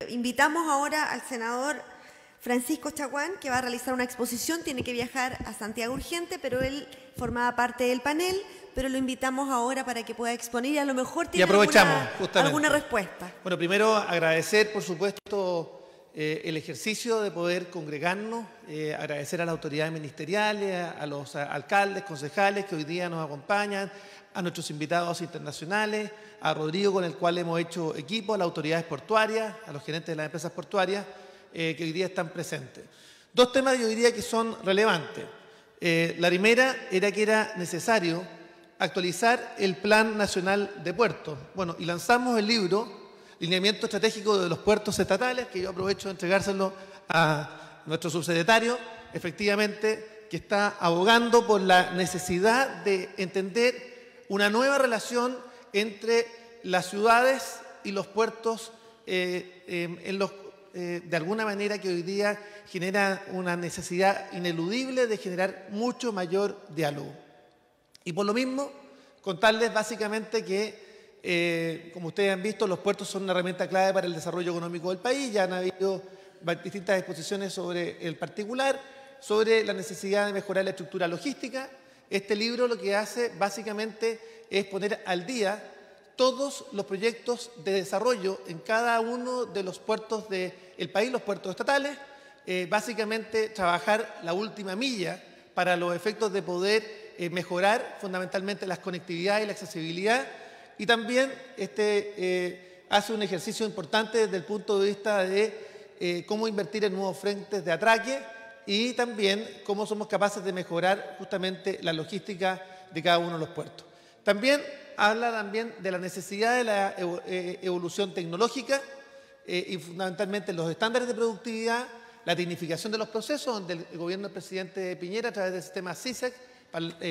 invitamos ahora al senador Francisco Chaguán, que va a realizar una exposición, tiene que viajar a Santiago urgente, pero él formaba parte del panel, pero lo invitamos ahora para que pueda exponer y a lo mejor tiene alguna respuesta. Bueno, primero agradecer, por supuesto, el ejercicio de poder congregarnos, agradecer a las autoridades ministeriales, a los alcaldes, concejales que hoy día nos acompañan, a nuestros invitados internacionales, a Rodrigo, con el cual hemos hecho equipo, a las autoridades portuarias, a los gerentes de las empresas portuarias que hoy día están presentes. Dos temas yo diría que son relevantes. La primera era que era necesario actualizar el Plan Nacional de Puertos. Bueno, y lanzamos el libro Lineamiento Estratégico de los Puertos Estatales, que yo aprovecho de entregárselo a nuestro subsecretario, efectivamente, que está abogando por la necesidad de entender una nueva relación entre las ciudades y los puertos de alguna manera que hoy día genera una necesidad ineludible de generar mucho mayor diálogo. Y por lo mismo, contarles básicamente que como ustedes han visto, los puertos son una herramienta clave para el desarrollo económico del país. Ya han habido distintas exposiciones sobre el particular, sobre la necesidad de mejorar la estructura logística. Este libro lo que hace básicamente es poner al día todos los proyectos de desarrollo en cada uno de los puertos del país, los puertos estatales, básicamente trabajar la última milla para los efectos de poder mejorar fundamentalmente la conectividad y la accesibilidad. Y también hace un ejercicio importante desde el punto de vista de cómo invertir en nuevos frentes de atraque y también cómo somos capaces de mejorar justamente la logística de cada uno de los puertos. También habla también de la necesidad de la evolución tecnológica y fundamentalmente los estándares de productividad, la tecnificación de los procesos, donde el gobierno del presidente Piñera, a través del sistema CISEC,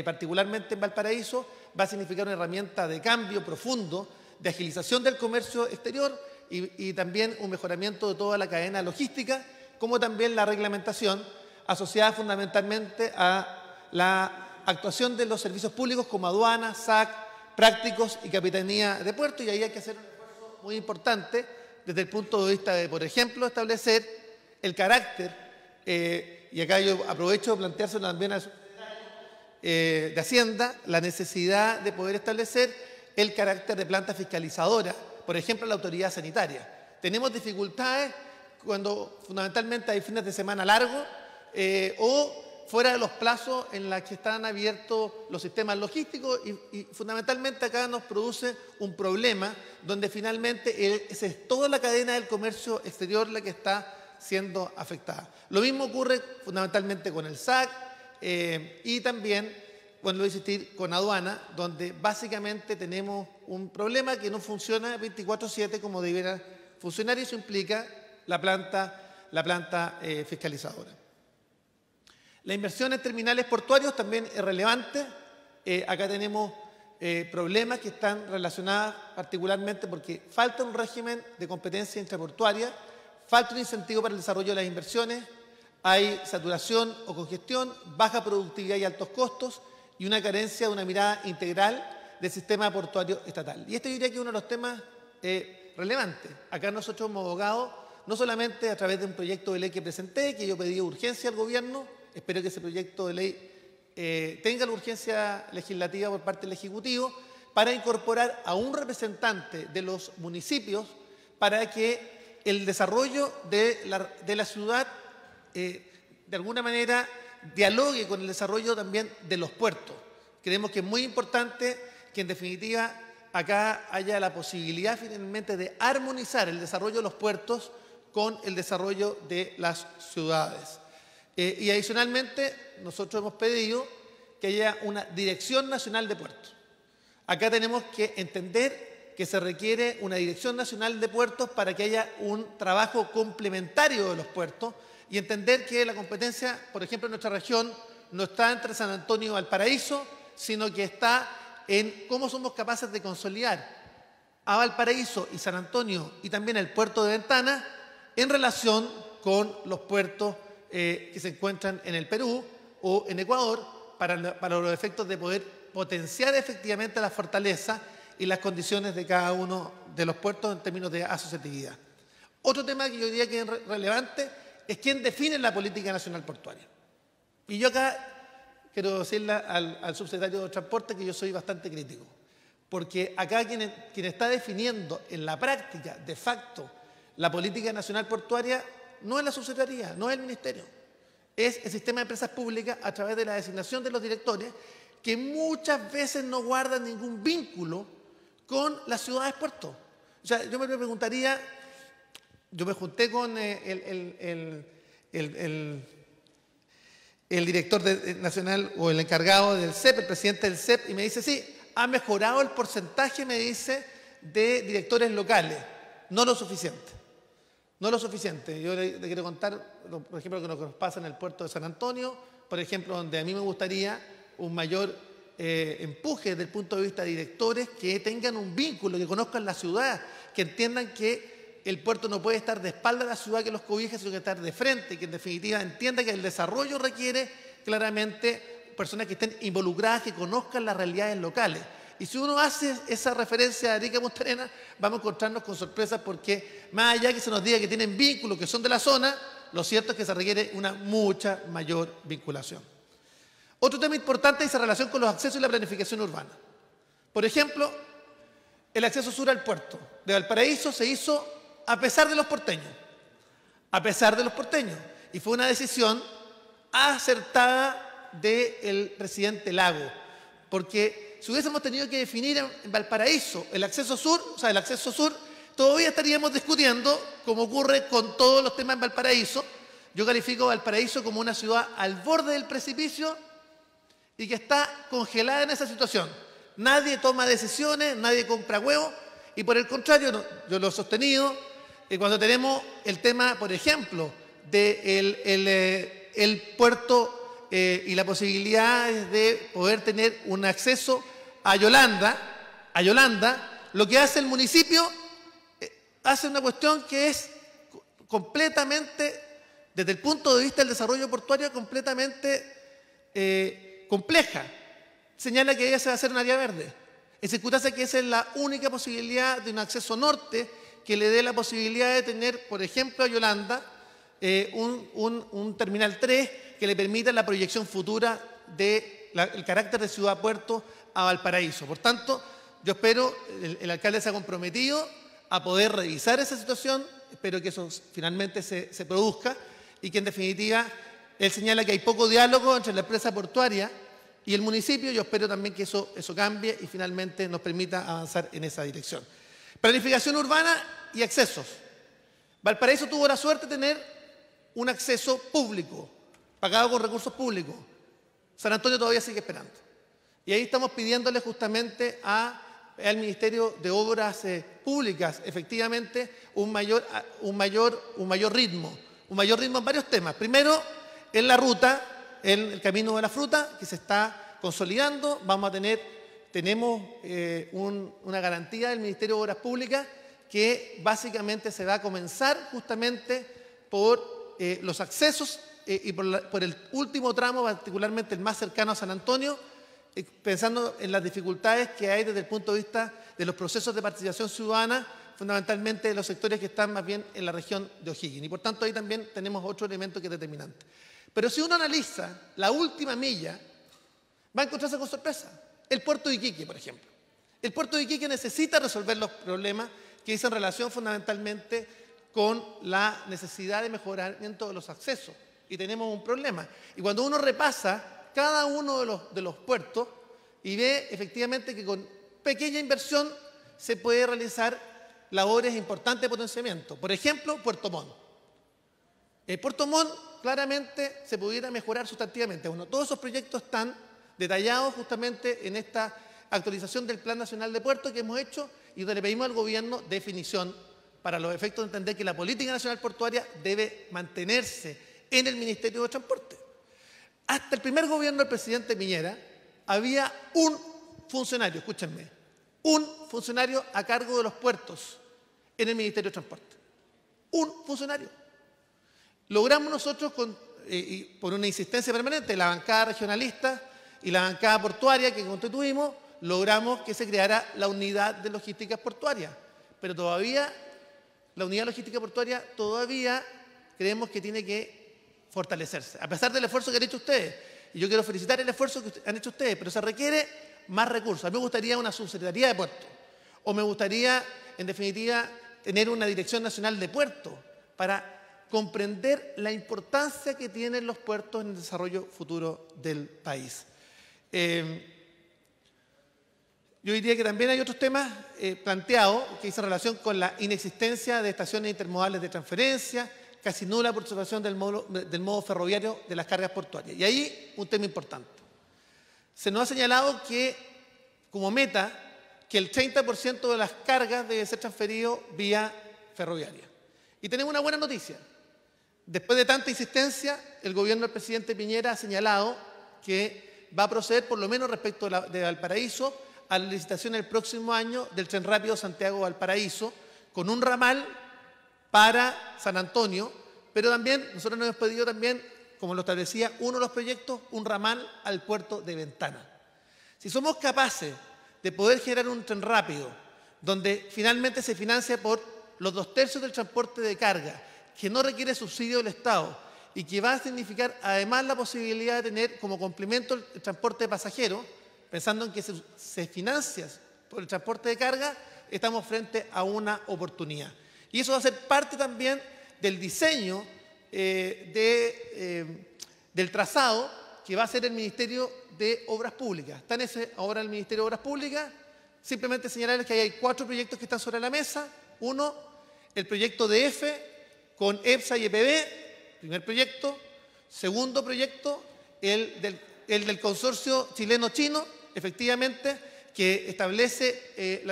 particularmente en Valparaíso, va a significar una herramienta de cambio profundo, de agilización del comercio exterior y también un mejoramiento de toda la cadena logística, como también la reglamentación asociada fundamentalmente a la actuación de los servicios públicos como aduana, SAC, prácticos y capitanía de puerto. Y ahí hay que hacer un esfuerzo muy importante desde el punto de vista de, por ejemplo, establecer el carácter, y acá yo aprovecho de planteárselo también al de Hacienda, la necesidad de poder establecer el carácter de planta fiscalizadora, por ejemplo, la autoridad sanitaria. Tenemos dificultades cuando fundamentalmente hay fines de semana largos o fuera de los plazos en los que están abiertos los sistemas logísticos y fundamentalmente acá nos produce un problema donde finalmente es toda la cadena del comercio exterior la que está siendo afectada. Lo mismo ocurre fundamentalmente con el SAC, y también, bueno, voy a insistir, con aduana, donde básicamente tenemos un problema que no funciona 24/7 como debiera funcionar y eso implica la planta fiscalizadora. La inversión en terminales portuarios también es relevante. Acá tenemos problemas que están relacionados particularmente porque falta un régimen de competencia intraportuaria, falta un incentivo para el desarrollo de las inversiones, hay saturación o congestión, baja productividad y altos costos y una carencia de una mirada integral del sistema portuario estatal. Y este diría que es uno de los temas relevantes. Acá nosotros hemos abogado, no solamente a través de un proyecto de ley que presenté, que yo pedí urgencia al gobierno, espero que ese proyecto de ley tenga la urgencia legislativa por parte del Ejecutivo, para incorporar a un representante de los municipios para que el desarrollo de la ciudad de alguna manera dialogue con el desarrollo también de los puertos. Creemos que es muy importante que en definitiva acá haya la posibilidad finalmente de armonizar el desarrollo de los puertos con el desarrollo de las ciudades. Y adicionalmente nosotros hemos pedido que haya una Dirección Nacional de Puertos. Acá tenemos que entender que se requiere una Dirección Nacional de Puertos para que haya un trabajo complementario de los puertos y entender que la competencia, por ejemplo, en nuestra región, no está entre San Antonio y Valparaíso, sino que está en cómo somos capaces de consolidar a Valparaíso y San Antonio y también el puerto de Ventana en relación con los puertos que se encuentran en el Perú o en Ecuador para los efectos de poder potenciar efectivamente la fortaleza y las condiciones de cada uno de los puertos en términos de asociatividad. Otro tema que yo diría que es relevante es quién define la política nacional portuaria. Y yo acá quiero decirle al subsecretario de Transporte que yo soy bastante crítico, porque acá quien está definiendo en la práctica, de facto, la política nacional portuaria no es la subsecretaría, no es el ministerio, es el sistema de empresas públicas a través de la designación de los directores, que muchas veces no guardan ningún vínculo con las ciudades puertos. O sea, yo me preguntaría, yo me junté con el director nacional o el encargado del CEP, el presidente del CEP, y me dice, sí, ha mejorado el porcentaje, me dice, de directores locales. No lo suficiente. No lo suficiente. Yo le quiero contar, por ejemplo, lo que nos pasa en el puerto de San Antonio, por ejemplo, donde a mí me gustaría un mayor empuje desde el punto de vista de directores que tengan un vínculo, que conozcan la ciudad, que entiendan que el puerto no puede estar de espalda a la ciudad que los cobija, sino que estar de frente, que en definitiva entienda que el desarrollo requiere claramente personas que estén involucradas, que conozcan las realidades locales. Y si uno hace esa referencia a Arica Punta Arenas, vamos a encontrarnos con sorpresas porque más allá que se nos diga que tienen vínculos, que son de la zona, lo cierto es que se requiere una mucha mayor vinculación. Otro tema importante es la relación con los accesos y la planificación urbana. Por ejemplo, el acceso sur al puerto de Valparaíso se hizo a pesar de los porteños. A pesar de los porteños. Y fue una decisión acertada del presidente Lago. Porque si hubiésemos tenido que definir en Valparaíso el acceso sur, todavía estaríamos discutiendo, como ocurre con todos los temas en Valparaíso. Yo califico a Valparaíso como una ciudad al borde del precipicio y que está congelada en esa situación. Nadie toma decisiones, nadie compra huevos, y por el contrario, yo lo he sostenido, cuando tenemos el tema, por ejemplo, del el puerto y la posibilidad de poder tener un acceso a Yolanda, lo que hace el municipio, hace una cuestión que es completamente, desde el punto de vista del desarrollo portuario, completamente compleja. Señala que ella se va a hacer un área verde. En circunstancia que esa es la única posibilidad de un acceso norte que le dé la posibilidad de tener, por ejemplo, a Yolanda, un terminal 3 que le permita la proyección futura del carácter de ciudad-puerto a Valparaíso. Por tanto, yo espero, el alcalde se ha comprometido a poder revisar esa situación, espero que eso finalmente se produzca y que en definitiva él señala que hay poco diálogo entre la empresa portuaria y el municipio. Yo espero también que eso cambie y finalmente nos permita avanzar en esa dirección. Planificación urbana y accesos. Valparaíso tuvo la suerte de tener un acceso público, pagado con recursos públicos. San Antonio todavía sigue esperando. Y ahí estamos pidiéndole justamente al Ministerio de Obras Públicas, efectivamente, un mayor ritmo en varios temas. Primero, en la ruta, en el camino de la fruta, que se está consolidando. Tenemos una garantía del Ministerio de Obras Públicas que básicamente se va a comenzar justamente por los accesos y por el último tramo, particularmente el más cercano a San Antonio, pensando en las dificultades que hay desde el punto de vista de los procesos de participación ciudadana, fundamentalmente de los sectores que están más bien en la región de O'Higgins. Y por tanto ahí también tenemos otro elemento que es determinante. Pero si uno analiza la última milla, va a encontrarse con sorpresa. El puerto de Iquique, por ejemplo. El puerto de Iquique necesita resolver los problemas que dicen relación fundamentalmente con la necesidad de mejoramiento de los accesos. Y tenemos un problema. Y cuando uno repasa cada uno de los puertos y ve efectivamente que con pequeña inversión se puede realizar labores importantes de potenciamiento. Por ejemplo, Puerto Montt. Puerto Montt claramente se pudiera mejorar sustantivamente. Bueno, todos esos proyectos están detallados justamente en esta actualización del Plan Nacional de Puertos que hemos hecho y donde le pedimos al gobierno definición para los efectos de entender que la política nacional portuaria debe mantenerse en el Ministerio de Transporte. Hasta el primer gobierno del presidente Piñera había un funcionario, escúchenme, un funcionario a cargo de los puertos en el Ministerio de Transporte. Un funcionario. Logramos nosotros, por una insistencia permanente de la bancada regionalista y la bancada portuaria que constituimos, logramos que se creara la unidad de logísticas portuarias. Pero todavía la unidad logística portuaria todavía creemos que tiene que fortalecerse, a pesar del esfuerzo que han hecho ustedes. Y yo quiero felicitar el esfuerzo que han hecho ustedes, pero se requiere más recursos. A mí me gustaría una subsecretaría de puertos, o me gustaría, en definitiva, tener una dirección nacional de puertos para comprender la importancia que tienen los puertos en el desarrollo futuro del país. Yo diría que también hay otros temas planteados que dicen relación con la inexistencia de estaciones intermodales de transferencia, casi nula participación del modo ferroviario de las cargas portuarias. Y ahí un tema importante. Se nos ha señalado que, como meta, que el 30% de las cargas debe ser transferido vía ferroviaria. Y tenemos una buena noticia. Después de tanta insistencia, el gobierno del presidente Piñera ha señalado que va a proceder, por lo menos respecto de Valparaíso, a la licitación el próximo año del tren rápido Santiago-Valparaíso, con un ramal para San Antonio, pero también nosotros nos hemos pedido también, como lo establecía uno de los proyectos, un ramal al puerto de Ventana. Si somos capaces de poder generar un tren rápido, donde finalmente se financia por los 2/3 del transporte de carga, que no requiere subsidio del Estado y que va a significar además la posibilidad de tener como complemento el transporte de pasajeros, pensando en que se financia por el transporte de carga, estamos frente a una oportunidad. Y eso va a ser parte también del diseño del trazado que va a hacer el Ministerio de Obras Públicas. Está en ese ahora el Ministerio de Obras Públicas. Simplemente señalarles que hay 4 proyectos que están sobre la mesa. Uno, el proyecto de EFE con EPSA y EPB, primer proyecto. Segundo proyecto, el del consorcio chileno-chino, efectivamente, que establece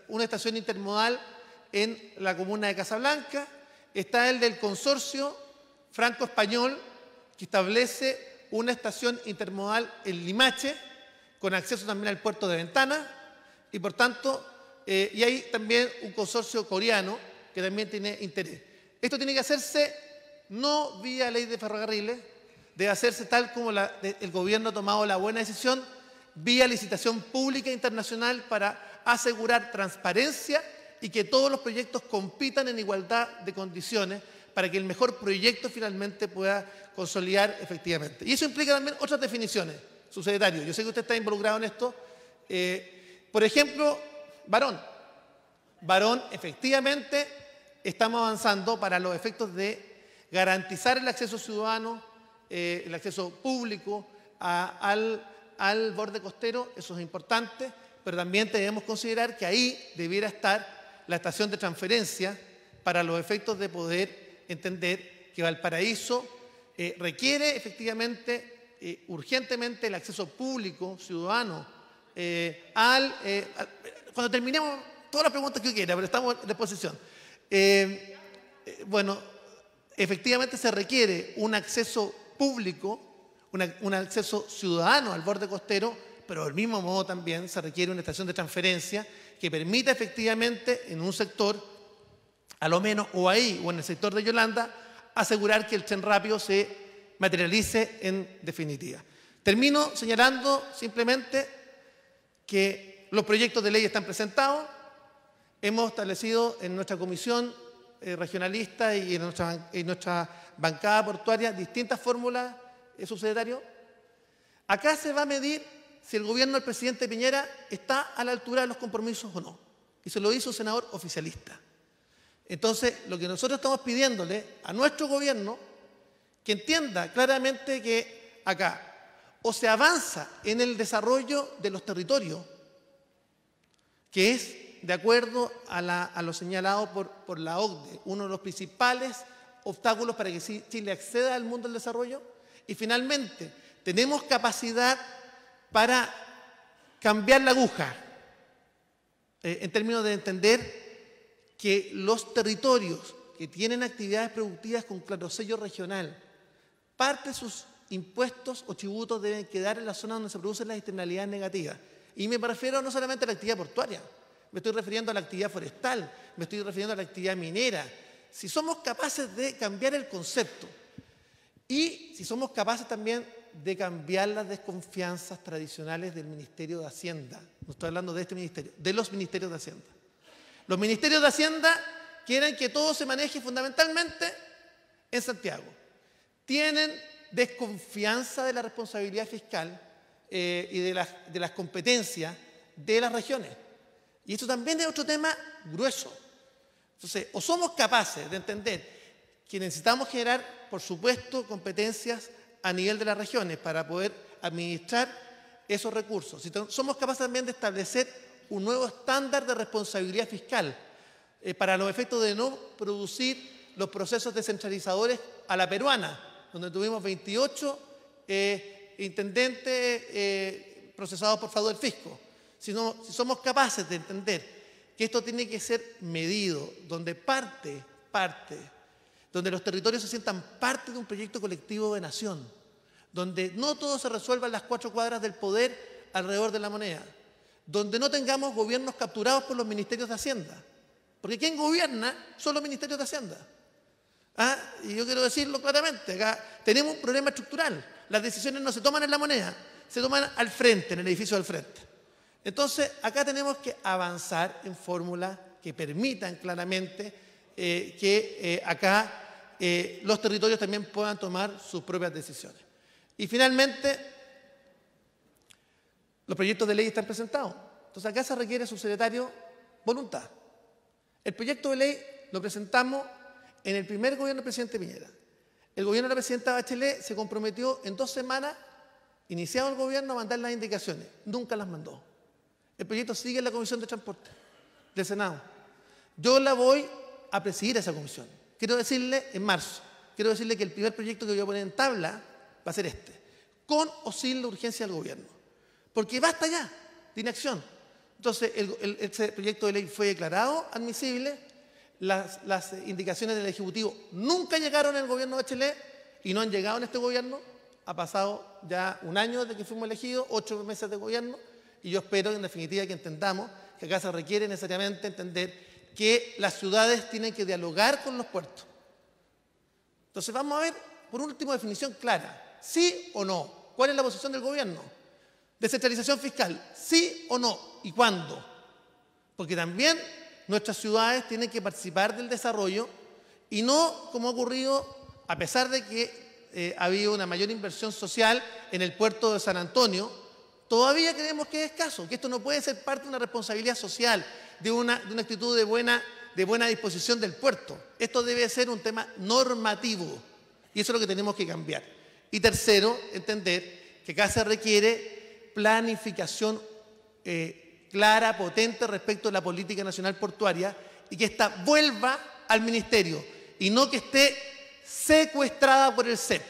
una estación intermodal en la comuna de Casablanca. Está el del consorcio franco-español, que establece una estación intermodal en Limache, con acceso también al puerto de Ventana, y por tanto, y hay también un consorcio coreano que también tiene interés. Esto tiene que hacerse no vía ley de ferrocarriles, debe hacerse tal como el gobierno ha tomado la buena decisión, vía licitación pública internacional para asegurar transparencia y que todos los proyectos compitan en igualdad de condiciones para que el mejor proyecto finalmente pueda consolidar efectivamente. Y eso implica también otras definiciones, subsecretario. Yo sé que usted está involucrado en esto. Por ejemplo, Varón, efectivamente, estamos avanzando para los efectos de garantizar el acceso ciudadano, el acceso público al borde costero. Eso es importante, pero también debemos considerar que ahí debiera estar la estación de transferencia para los efectos de poder entender que Valparaíso requiere efectivamente, urgentemente, el acceso público, ciudadano, cuando terminemos todas las preguntas que quiera, pero estamos en disposición. Bueno, efectivamente se requiere un acceso público, un acceso ciudadano al borde costero, pero del mismo modo también se requiere una estación de transferencia que permita efectivamente en un sector, a lo menos o ahí o en el sector de Yolanda, asegurar que el tren rápido se materialice en definitiva. Termino señalando simplemente que los proyectos de ley están presentados. Hemos establecido en nuestra comisión regionalista y en nuestra bancada portuaria distintas fórmulas, subsecretario. Acá se va a medir si el gobierno del presidente Piñera está a la altura de los compromisos o no. Y se lo hizo un senador oficialista. Entonces, lo que nosotros estamos pidiéndole a nuestro gobierno, que entienda claramente que acá o se avanza en el desarrollo de los territorios, que es de acuerdo a lo señalado por la OCDE, uno de los principales obstáculos para que Chile acceda al mundo del desarrollo, y finalmente tenemos capacidad para cambiar la aguja, en términos de entender que los territorios que tienen actividades productivas con claro sello regional, parte de sus impuestos o tributos deben quedar en la zona donde se producen las externalidades negativas. Y me refiero no solamente a la actividad portuaria, me estoy refiriendo a la actividad forestal, me estoy refiriendo a la actividad minera. Si somos capaces de cambiar el concepto y si somos capaces también de cambiar las desconfianzas tradicionales del Ministerio de Hacienda, no estoy hablando de este ministerio, de los ministerios de Hacienda. Los ministerios de Hacienda quieren que todo se maneje fundamentalmente en Santiago. Tienen desconfianza de la responsabilidad fiscal y de las competencias de las regiones. Y esto también es otro tema grueso. Entonces, o somos capaces de entender que necesitamos generar, por supuesto, competencias a nivel de las regiones para poder administrar esos recursos. Si somos capaces también de establecer un nuevo estándar de responsabilidad fiscal para los efectos de no producir los procesos descentralizadores a la peruana, donde tuvimos 28 intendentes procesados por fraude del fisco. Si somos capaces de entender que esto tiene que ser medido, donde donde los territorios se sientan parte de un proyecto colectivo de nación, donde no todo se resuelva en las 4 cuadras del poder alrededor de la moneda, donde no tengamos gobiernos capturados por los ministerios de Hacienda, porque quien gobierna son los ministerios de Hacienda. Y yo quiero decirlo claramente, acá tenemos un problema estructural, las decisiones no se toman en la moneda, se toman al frente, en el edificio del frente. Entonces, acá tenemos que avanzar en fórmulas que permitan claramente que acá los territorios también puedan tomar sus propias decisiones. Y finalmente, los proyectos de ley están presentados. Entonces, acá se requiere, subsecretario, voluntad. El proyecto de ley lo presentamos en el primer gobierno del presidente Piñera. El gobierno de la presidenta Bachelet se comprometió en 2 semanas, iniciado el gobierno, a mandar las indicaciones. Nunca las mandó. El proyecto sigue en la Comisión de Transporte del Senado. Yo la voy a presidir a esa comisión. Quiero decirle, en marzo, que el primer proyecto que voy a poner en tabla va a ser este, con o sin la urgencia del gobierno. Porque basta ya de inacción. Entonces, ese proyecto de ley fue declarado admisible, las indicaciones del Ejecutivo nunca llegaron en el gobierno de Bachelet y no han llegado en este gobierno. Ha pasado ya 1 año desde que fuimos elegidos, 8 meses de gobierno, y yo espero, en definitiva, que entendamos que acá se requiere necesariamente entender que las ciudades tienen que dialogar con los puertos. Entonces vamos a ver, por último, definición clara. ¿Sí o no? ¿Cuál es la posición del gobierno? ¿Descentralización fiscal? ¿Sí o no? ¿Y cuándo? Porque también nuestras ciudades tienen que participar del desarrollo y no, como ha ocurrido, a pesar de que ha habido una mayor inversión social en el puerto de San Antonio, todavía creemos que es escaso, que esto no puede ser parte de una responsabilidad social, de una actitud de buena disposición del puerto. Esto debe ser un tema normativo y eso es lo que tenemos que cambiar. Y tercero, entender que acá se requiere planificación clara, potente respecto a la política nacional portuaria y que ésta vuelva al Ministerio y no que esté secuestrada por el CEP.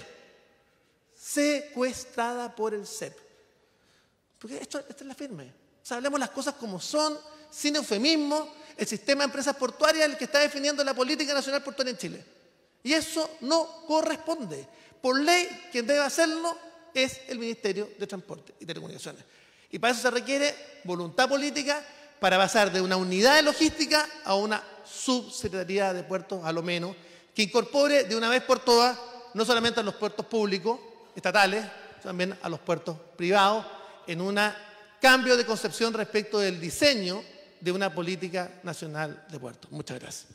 Secuestrada por el CEP. Porque esta es la firme. O sea, hablemos las cosas como son, sin eufemismo. El sistema de empresas portuarias es el que está definiendo la política nacional portuaria en Chile. Y eso no corresponde. Por ley, quien debe hacerlo es el Ministerio de Transporte y Telecomunicaciones. Y para eso se requiere voluntad política para pasar de una unidad de logística a una subsecretaría de puertos, a lo menos, que incorpore de una vez por todas, no solamente a los puertos públicos, estatales, sino también a los puertos privados, en un cambio de concepción respecto del diseño de una política nacional de puertos. Muchas gracias.